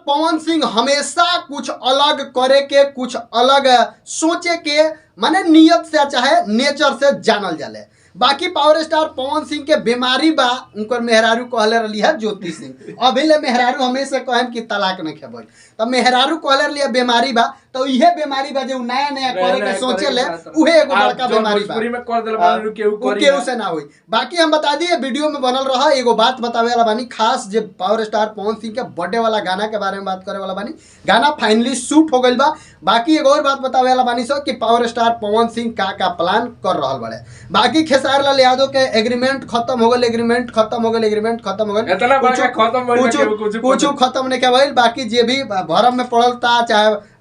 पवन सिंह हमेशा कुछ अलग करे के, कुछ अलग सोचे के माने नियत से चाहे नेचर से जानल जाले। बाकी पावर स्टार पवन सिंह के बीमारी बा, उनकर मेहरारू कहले रही है ज्योति सिंह, अभी ले मेहरारू हमेशा कहन कि तलाक नहीं खेबै, तब मेहरारू कहले रही बीमारी बा, तो इहे बीमारी बा जो नया नया करे के सोचे ले, उहे एगो बड़का बीमारी बा, पूरी में कर देल बानी केहू से ना होई। बाकी हम बता दिए वीडियो में बनल रहा, एगो बात बतावे वाला बानी खास, जे पावर स्टार पवन सिंह के बर्थडे वाला गाना के बारे में बात करे वाला बानी। गाना फाइनली शूट हो गइल बा। बाकी एगो और बात बतावे वाला बानी सो कि पावर स्टार पवन सिंह का प्लान कर रहल बाड़े। बाकी खेसारी लाल यादव के एग्रीमेंट खत्म हो गइल, एग्रीमेंट खत्म हो गइल, एग्रीमेंट खत्म हो गइल, इतना बड़ा खत्म हो गइल, कुछ खत्म नहीं के भइल। बाकी जे भी भरम में पड़ल ता चाहे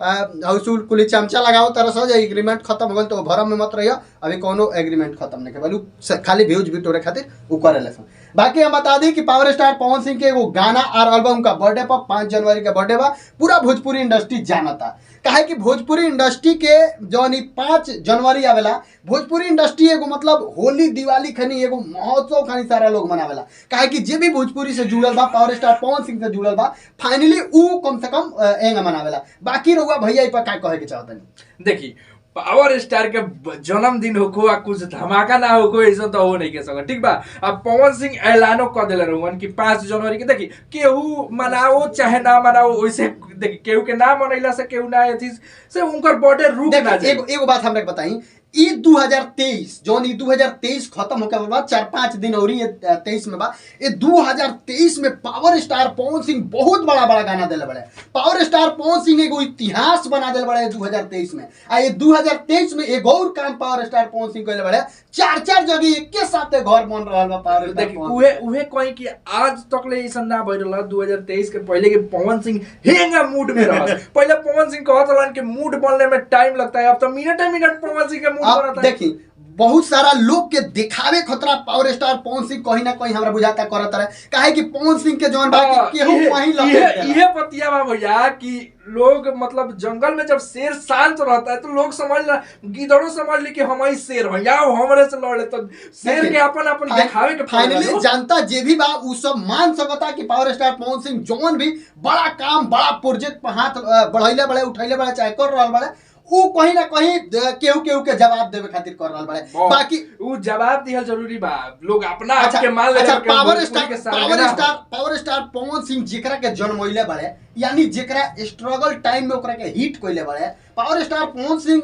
हौसुल कुली चमचा लगाओ तरह से एग्रीमेंट खत्म हो गइल, तो भरम में मत रहियो, अभी कोनो एग्रीमेंट खत्म नहीं के भइल, खाली व्यूज बिटोरे खातिर उ करेले। बाकी हम बता दी कि पावर स्टार पवन सिंह के एगो गाना और एल्बम का बर्थडे पर 5 जनवरी के बर्थडे बा, पूरा भोजपुरी इंडस्ट्री जानता। काहे कि भोजपुरी इंडस्ट्री के जौन 5 जनवरी आवेला, भोजपुरी इंडस्ट्री एगो मतलब होली दिवाली खनी एगो महोत्सव खनी सारा लोग मनावेला। काहे कि जे भी भोजपुरी से जुड़ल बा, पावर स्टार पवन सिंह से जुड़ल बा, फाइनली उ कम से कम एंग मनावेला। बाकी रहुआ भैया ई पर का कहे के चाहतनी? देखी पावर स्टार के जन्मदिन होको आ कुछ धमाका ना होको ऐसा तो हो नहीं के सका, ठीक बा। अब पवन सिंह ऐलानो कर दिले रहन कि 5 जनवरी के देखी केहू मनाओ चाहे ना मनाओ, वैसे देखी केहू के ना मनैला से केहू ना एथी से उनकर बर्थडे रुक ना जाए। एगो बात हमरा के बताई, ई 2023 जौन ई 2023 खत्म होके बाद 4-5 दिन और ये 23 में बा, ये 2023 में पावर स्टार पवन सिंह बहुत बड़ा बड़ा गाना दिले बड़े। पावर स्टार पवन सिंह एगो इतिहास बना दिले बड़े 2023 में। आ ये 2023 में एगो और काम पावर स्टार पवन सिंह कइले बड़े, 4-4 जगह एके साथे घर बन रहल बा पावर स्टार। देखी उहे कोई कि आज तक ले ऐसा ना भइल रहा 2023 के पहले के पवन सिंह हेंगा मूड में रहा। पहले पवन सिंह कहत रहन कि मूड बनने में टाइम लगता है, अब तो मिनट पवन सिंह के देखी बहुत सारा लोग के दिखावे खतरा पावर स्टार पवन सिंह कहीं ना कहीं हमरा बुझाता करत रहे। काहे कि पवन सिंह के जौन बाकी केहू वहीं लगे इहे पतिया बा भैया कि लोग मतलब जंगल में जब शेर शांत रहता है तो लोग समझ ला, गिदड़ो समझ ली कि हम ही शेर हैं या हमरे से लड़े, तो शेर के अपन दिखावे के फाइनली जनता जे भी बा उ सब मान सकता कि पावर स्टार पवन सिंह जौन भी बड़ा काम बड़ा प्रोजेक्ट पर हाथ बढ़ैले बड़े उठैले बड़े चाहे कर रहल बड़े, उ कहीं ना कहीं केहू के जवाब देवे खातिर कर रहल बड़े। बाकी उ जवाब दिहल जरूरी बा, लोग अपना अच्छा, के मान ले। अच्छा पावर स्टार पवन सिंह जेकरा के जन्मैले बड़े, यानी जेकरा स्ट्रगल टाइम में ओकरा के हिट कइले बड़े, पावर स्टार पवन सिंह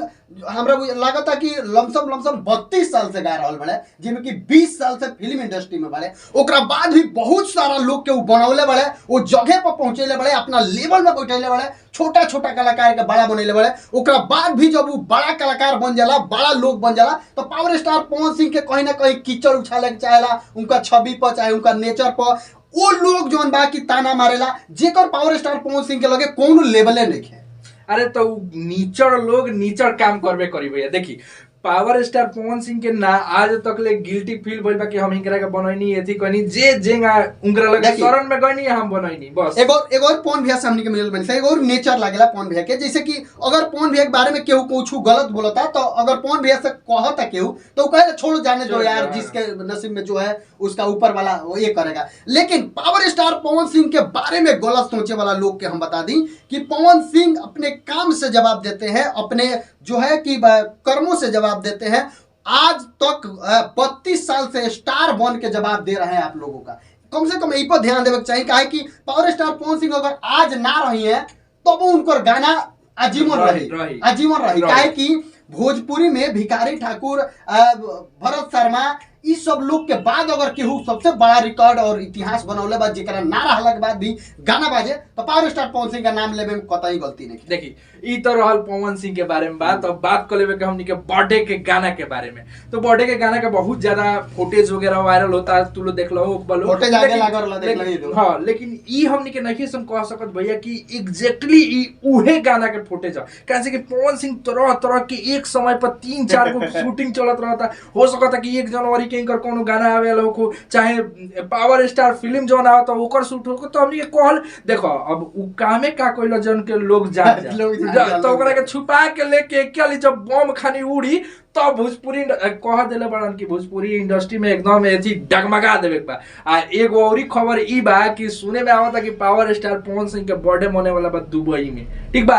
हमरा लागता कि लमसम 32 साल से गा रहल बड़े, जिनमें कि 20 साल से फिल्म इंडस्ट्री में बड़े। ओकरा बाद भी बहुत सारा लोग के उ बनौले बड़े, वो जगह पर पहुंचेले बड़े, अपना लेवल में बैठेले बड़े, छोटा छोटा कलाकार के बड़ा बनैले बड़े। ओकरा बाद भी जब वो बड़ा कलाकार बन जाला, बड़ा लोग बन जाला, तो पावर स्टार पवन सिंह के कहीं ना कहीं कीचड़ उछाले के चाहेला, उनका छवि पर चाहे उनका नेचर पर वो लोग जौन बा की ताना मारेला, जेकर पावर स्टार पवन सिंह के लगे कोनो लेवले नहीं है। अरे तो नीचड़ लोग नीचड़ काम करबे करी भैया। देखी पावर स्टार पवन सिंह के ना आज तक ले गिल्टी फील भइल बा कि हम इनकरा के बनैनी एथी कहनी जे जेंगा उनकरा लगे शरण में गइनी हम बनैनी बस। एगो और पवन भैया से हमनी के मिलल बनी, एगो और नेचर लागेला पवन भैया के, जैसे कि अगर पवन भैया के बारे में केहू कुछ गलत बोलता तो अगर पवन भैया से कहता केहू तो कहे छोड़ो जाने दो यार, जिसके नसीब में जो है उसका ऊपर वाला वो ये करेगा। लेकिन पावर स्टार पवन सिंह के बारे में गलत सोचे वाला लोग के हम बता दी कि पवन सिंह अपने काम से जवाब देते हैं, अपने जो है कि कर्मों से जवाब देते हैं। आज तक 32 साल से स्टार बन के जवाब दे रहे हैं आप लोगों का, कम से कम यही पर ध्यान देना चाहिए। काहे कि पावर स्टार पवन सिंह अगर आज ना रही है तो वो उनकर गाना आजीवन रही। काहे कि भोजपुरी में भिखारी ठाकुर, भरत शर्मा, इस सब लोग के बाद अगर केहू सबसे बड़ा रिकॉर्ड और इतिहास बनौले बा जेकरा ना रहला के बाद भी गाना बाजे, तो पावर स्टार पवन सिंह का नाम लेवे में कतई गलती नहीं। देखी ई तो रहल पवन सिंह के बारे में बात। अब बात कर लेवे के हमनी के बर्थडे के गाना के बारे में। तो बर्थडे के गाना का बहुत ज्यादा फुटेज वगैरह वायरल होता है, तू लोग देख लो फुटेज आगे लागल देख लो। हां लेकिन ई हमनी के नहीं सम कह सकत भैया कि एग्जैक्टली ई उहे गाना के फुटेज है। कैसे कि पवन सिंह तरह तरह के एक समय पर 3-4 को शूटिंग चलत रहता। हो सकता कि 1 जनवरी के इनकर कोनो गाना आवेला हो, चाहे पावर स्टार फिल्म जोन आवत तो ओकर शूट हो, तो हमनी के कहल देखो अब उ कामे का कोइला जन के लोग जान जा तो ओकरा के छुपा के लेके क्या जब बम खानी उड़ी तो भोजपुरी कह देले बड़न कि भोजपुरी इंडस्ट्री में एकदम ऐसी डगमगा देवे के बा। आ एगो औरी खबर ई बा कि सुने में आवता कि पावर स्टार पवन सिंह के बर्थडे होने वाला बा दुबई में, ठीक बा।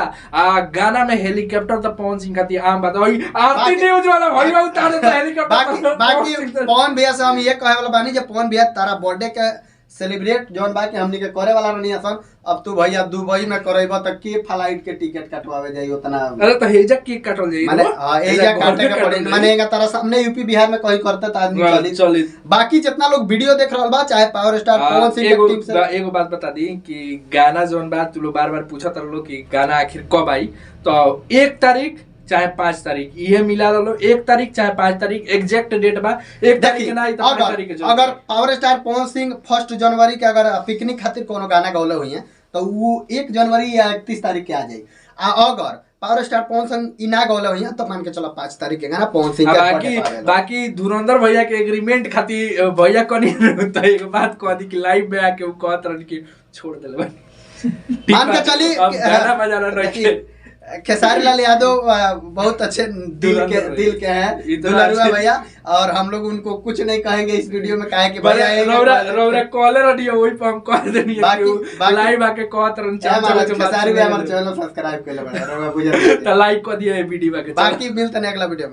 गाना में हेलीकॉप्टर तो पवन सिंह खाती आम बात वही आरती न्यूज वाला भाई बा उतार दे हेलीकॉप्टर। बाकी पवन भैया से हम ये कहे वाला बानी जे पवन भैया तारा बर्थडे के सेलिब्रेट जोन बा के हमनी के करे वाला नहीं असन। अब तू भैया दुबई में करैबा त के फ्लाइट के टिकट कटवावे जाई उतना। अरे तो हेजा की कटल जाई माने एजा काटे के पड़े माने एगा तारा सामने यूपी बिहार में कहीं करते त आदमी चली। बाकी जितना लोग वीडियो देख रहल बा चाहे पावर स्टार पवन सिंह के टीम से एगो बात बता दी कि गाना जोन बा तू लोग बार-बार पूछत रहलो कि गाना आखिर कब आई, तो 1 तारीख चाहे 5 तारीख ये मिला लो। 1 तारीख चाहे 5 तारीख एग्जैक्ट डेट बा। 1 तारीख के ना आई तो 5 तारीख के अगर पावर स्टार पवन सिंह 1 जनवरी के अगर पिकनिक खातिर कोनो गाना गौले हुई है तो वो 1 जनवरी या 31 तारीख के आ जाई। अगर पावर स्टार पवन सिंह इना गौले हुई है तो मान के चलो 5 तारीख के गाना पवन सिंह के। बाकी धुरंधर भैया के एग्रीमेंट खातिर भैया कनी तो एक बात कह दी कि लाइव में आके वो कहत रहन कि छोड़ देले मान के चली गाना बजाना रखिए। खेसारी लाल यादव बहुत अच्छे दिल के हैं दुलरुआ भैया, और हम लोग उनको कुछ नहीं कहेंगे इस वीडियो में। कहे कि भैया रौरा कॉलर ऑडियो वही पे हम कह देनी है कि लाइव आके कहत रहन खेसारी भैया हमारे चैनल सब्सक्राइब कर ले बड़ा रौरा बुझा त लाइक कर दिए वीडियो के। बाकी मिलते हैं अगला वीडियो में।